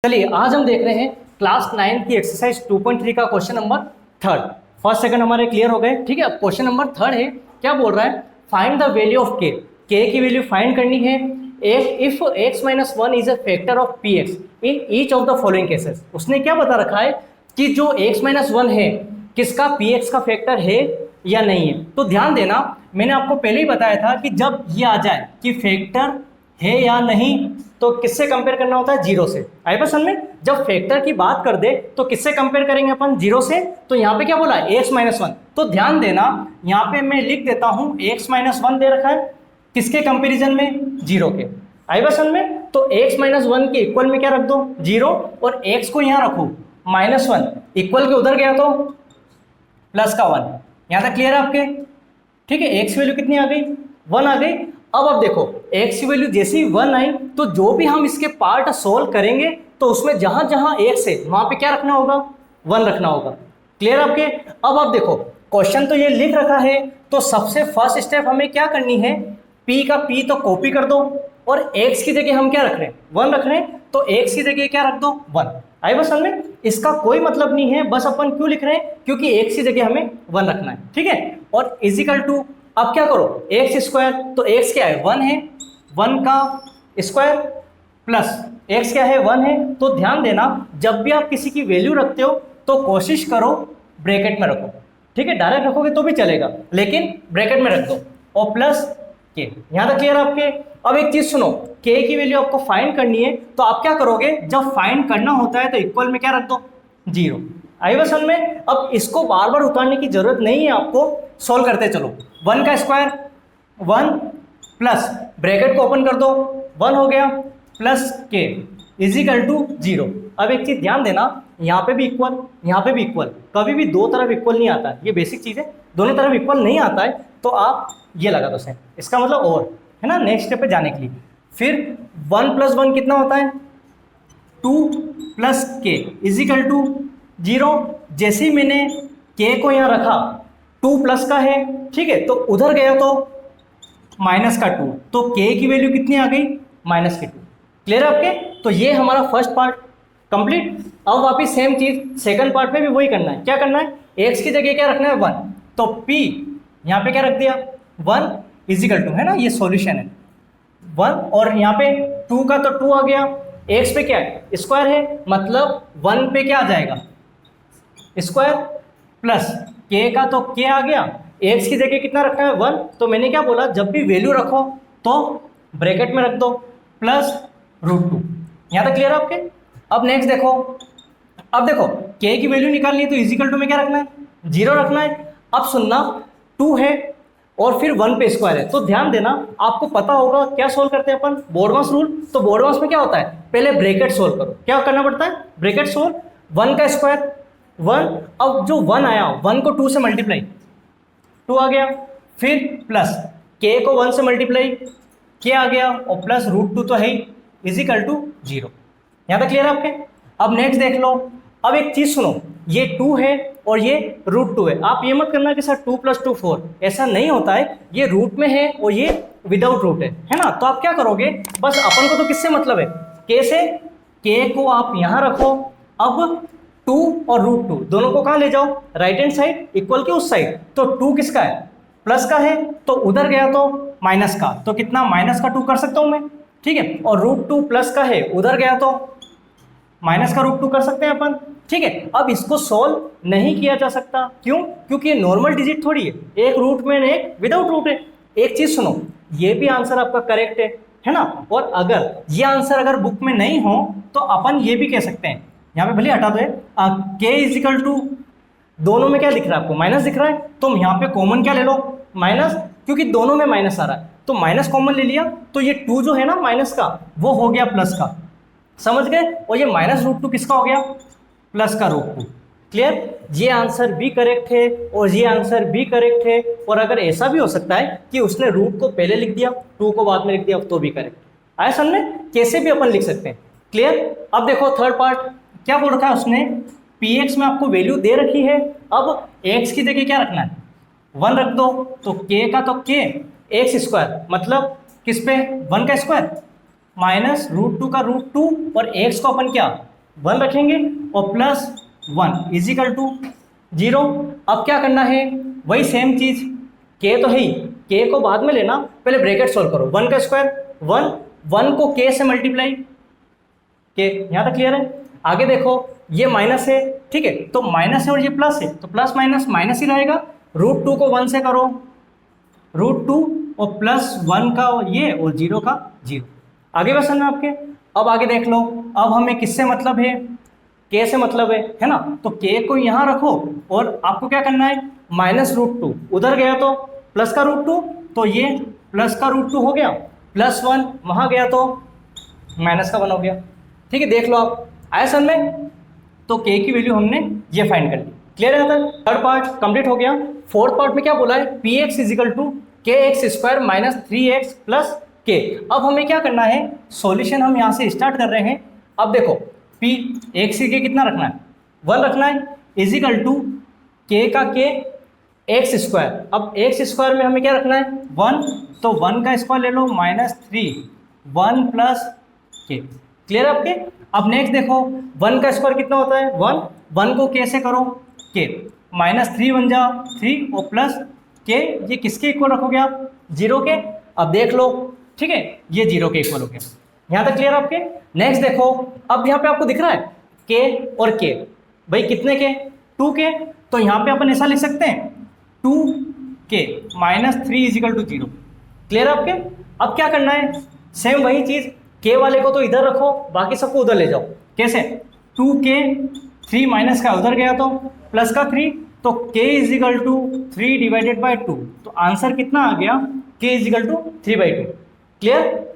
चलिए आज हम देख रहे हैं क्लास 9 की एक्सरसाइज 2.3 का question number third. First second हमारे क्लियर हो गए। ठीक है, अब क्वेश्चन नंबर थर्ड है, क्या बोल रहा है, फाइंड द वैल्यू ऑफ के की वैल्यू फाइंड करनी है if x minus one is a factor of P x in each of the following cases. उसने क्या बता रखा है कि जो x माइनस वन है किसका पी एक्स का फैक्टर है या नहीं है। तो ध्यान देना, मैंने आपको पहले ही बताया था कि जब ये आ जाए कि फैक्टर है या नहीं तो किससे कंपेयर करना होता है, जीरो से। आई बात समझ में? जब फैक्टर की बात कर दे तो किससे कंपेयर करेंगे अपन, जीरो से। तो यहाँ पे क्या बोला है, एक्स माइनस वन। तो ध्यान देना, यहाँ पे मैं लिख देता हूँ एक्स माइनस वन दे रखा है किसके कंपेरिजन में, जीरो के। आई बात समझ में? तो एक्स माइनस वन के इक्वल में क्या रख दो, जीरो, और एक्स को यहाँ रखो माइनस वन, इक्वल के उधर गया तो प्लस का वन। यहाँ तक क्लियर है आपके? ठीक है, एक्स वैल्यू कितनी आ गई, वन आ गई। अब देखो x की वैल्यू जैसे ही वन आई तो जो भी हम इसके पार्ट सोल्व करेंगे तो उसमें जहां जहां x है वहां पे क्या रखना होगा, वन रखना होगा। क्लियर आपके? अब आप देखो क्वेश्चन तो ये लिख रखा है, तो सबसे फर्स्ट स्टेप हमें क्या करनी है, p का p तो कॉपी कर दो और x की जगह हम क्या रख रहे हैं, वन रख रहे हैं, तो x की जगह क्या रख दो, वन। आई बस समझ में? इसका कोई मतलब नहीं है, बस अपन क्यों लिख रहे हैं, क्योंकि x की जगह हमें वन रखना है। ठीक है, और इजिकल टू, अब क्या करो, एक्स स्क्वायर, तो एक्स क्या है, वन है, वन का स्क्वायर प्लस एक्स क्या है, वन है। तो ध्यान देना, जब भी आप किसी की वैल्यू रखते हो तो कोशिश करो ब्रैकेट में रखो। ठीक है, डायरेक्ट रखोगे तो भी चलेगा लेकिन ब्रैकेट में रख दो, और प्लस के। यहाँ तक क्लियर आपके? अब एक चीज सुनो, के की वैल्यू आपको फाइंड करनी है तो आप क्या करोगे, जब फाइंड करना होता है तो इक्वल में क्या रख दो, जीरो। आई बस समझ में? अब इसको बार बार उतारने की जरूरत नहीं है आपको, सोल्व करते चलो। वन का स्क्वायर वन प्लस ब्रैकेट को ओपन कर दो, वन हो गया, प्लस के इजिकल टू जीरो। अब एक चीज ध्यान देना, यहाँ पे भी इक्वल, यहाँ पे भी इक्वल, कभी भी दो तरफ इक्वल नहीं आता है, ये बेसिक चीज है। दोनों तरफ इक्वल नहीं आता है तो आप ये लगा दो सेम, इसका मतलब और है ना, नेक्स्ट स्टेप पे जाने के लिए। फिर वन प्लस वन कितना होता है, टू प्लस के इजिकल टू जीरो। जैसे ही मैंने के को यहाँ रखा, टू प्लस का है, ठीक है, तो उधर गया तो माइनस का टू, तो के की वैल्यू कितनी आ गई, माइनस के टू। क्लियर है आपके? तो ये हमारा फर्स्ट पार्ट कंप्लीट। अब वापिस सेम चीज सेकंड पार्ट में भी वही करना है। क्या करना है, एक्स की जगह क्या रखना है, वन, तो पी यहाँ पे क्या रख दिया, वन इजिकल टू, है ना, ये सॉल्यूशन है, वन, और यहाँ पे टू का तो टू आ गया, एक्स पे क्या है, स्क्वायर है, मतलब वन पे क्या आ जाएगा, स्क्वायर, प्लस के का तो के आ गया, एक्स की जगह कितना रखना है, वन। तो मैंने क्या बोला, जब भी वैल्यू रखो तो ब्रैकेट में रख दो, प्लस रूट टू। यहाँ तक क्लियर है आपके? अब नेक्स्ट देखो, अब देखो के की वैल्यू निकालनी है तो इजिकल टू में क्या रखना है, जीरो रखना है। अब सुनना, टू है और फिर वन पे स्क्वायर है, तो ध्यान देना, आपको पता होगा क्या सोल्व करते हैं अपन, बोर्डमास रूल। तो बोर्डमास में क्या होता है, पहले ब्रैकेट सोल्व करो, क्या करना पड़ता है, ब्रैकेट सोल्व, वन का स्क्वायर वन, अब जो वन आया वन को टू से मल्टीप्लाई, टू आ गया, फिर प्लस के को वन से मल्टीप्लाई, के आ गया, और प्लस रूट टू तो है ही, इजिकल टू जीरो। यहाँ तक क्लियर है आपके? अब नेक्स्ट देख लो। अब एक चीज सुनो, ये टू है और ये रूट टू है। आप ये मत करना कि sir two plus two four, ऐसा नहीं होता है, ये रूट में है और ये विदाउट रूट है ना। तो आप क्या करोगे, बस अपन को तो किससे मतलब है, के से, के को आप यहाँ रखो, अब टू और रूट टू दोनों को कहाँ ले जाओ, राइट हैंड साइड, इक्वल के उस साइड। तो टू किसका है, प्लस का है, तो उधर गया तो माइनस का, तो कितना, माइनस का टू कर सकता हूं मैं। ठीक है, और रूट टू प्लस का है, उधर गया तो माइनस का रूट टू कर सकते हैं अपन। ठीक है, अब इसको सोल्व नहीं किया जा सकता, क्यों, क्योंकि ये नॉर्मल डिजिट थोड़ी है, एक रूट में एक विदाउट रूट है। एक चीज सुनो, ये भी आंसर आपका करेक्ट है ना, और अगर ये आंसर अगर बुक में नहीं हो तो अपन ये भी कह सकते हैं, यहाँ पे भले हटा दो, के इजिकल टू, दोनों में क्या दिख रहा है आपको, माइनस दिख रहा है, तो यहाँ पे कॉमन क्या ले लो, माइनस, क्योंकि दोनों में माइनस आ रहा है, तो माइनस कॉमन ले लिया, तो ये टू जो है ना माइनस का, वो हो गया प्लस का, समझ गए, और ये माइनस रूट टू किसका हो गया, प्लस का रूट टू। क्लियर? ये आंसर भी करेक्ट है और ये आंसर भी करेक्ट है, और अगर ऐसा भी हो सकता है कि उसने रूट को पहले लिख दिया, टू को बाद में लिख दिया, तो भी करेक्ट। आया समझ में? कैसे भी अपन लिख सकते हैं। क्लियर? अब देखो थर्ड पार्ट, क्या बोल रखा है उसने, पी एक्स में आपको वैल्यू दे रखी है, अब एक्स की जगह क्या रखना है, वन रख दो, तो के का तो के, एक्स स्क्वायर, मतलब किस पे, वन का स्क्वायर, माइनस रूट टू का रूट टू, और एक्स को अपन क्या 1 रखेंगे और प्लस 1 इजिकल टू 0। अब क्या करना है, वही सेम चीज, के तो है ही, के को बाद में लेना, पहले ब्रैकेट सोल्व करो। 1 का स्क्वायर 1, 1 को के से मल्टीप्लाई, के यहाँ तक क्लियर है। आगे देखो ये माइनस है, ठीक है, तो माइनस है और ये प्लस है, तो प्लस माइनस माइनस ही रहेगा। √2 को 1 से करो, √2 और प्लस 1 का ये और 0 का 0। आगे क्वेश्चन में आपके, अब आगे देख लो, अब हमें किससे मतलब है, के से मतलब है ना, तो के को यहाँ रखो और आपको क्या करना है, -√2 उधर गया तो प्लस का √2, तो ये प्लस का √2 हो गया, +1 वहाँ गया तो माइनस का 1 हो गया। ठीक है, देख लो आप आया सर में, तो के की वैल्यू हमने ये फाइंड कर ली। क्लियर है था, थर्ड पार्ट कंप्लीट हो गया। फोर्थ पार्ट में क्या बोला है, px is equal to kx² - 3x + k। अब हमें क्या करना है, सॉल्यूशन हम यहाँ से स्टार्ट कर रहे हैं। अब देखो p x से k कितना रखना है, 1 रखना है, इजिकल टू k का k x²। अब x² में हमें क्या रखना है 1, तो 1 का स्क्वायर ले लो -3 1 + k। क्लियर है आपके। अब नेक्स्ट देखो 1 का स्क्वायर कितना होता है 1, 1 को k से करो k, -3 बन जा 3 और प्लस k, ये किसके इक्वल रखोगे आप 0 के। अब देख लो, ठीक है, ये 0 के इक्वल हो गया। यहाँ तक क्लियर आपके। नेक्स्ट देखो, अब यहाँ पे आपको दिख रहा है k और k, भाई कितने के 2 के, तो यहाँ पे अपन ऐसा लिख सकते हैं 2k -3 इजिकल टू 0। क्लियर आपके। अब क्या करना है, सेम वही चीज, k वाले को तो इधर रखो, बाकी सबको उधर ले जाओ। कैसे, 2k 3 माइनस का उधर गया तो प्लस का 3, तो k equal to 3 divided by 2, तो आंसर कितना आ गया, k इजिकल टू 3/2। क्लियर।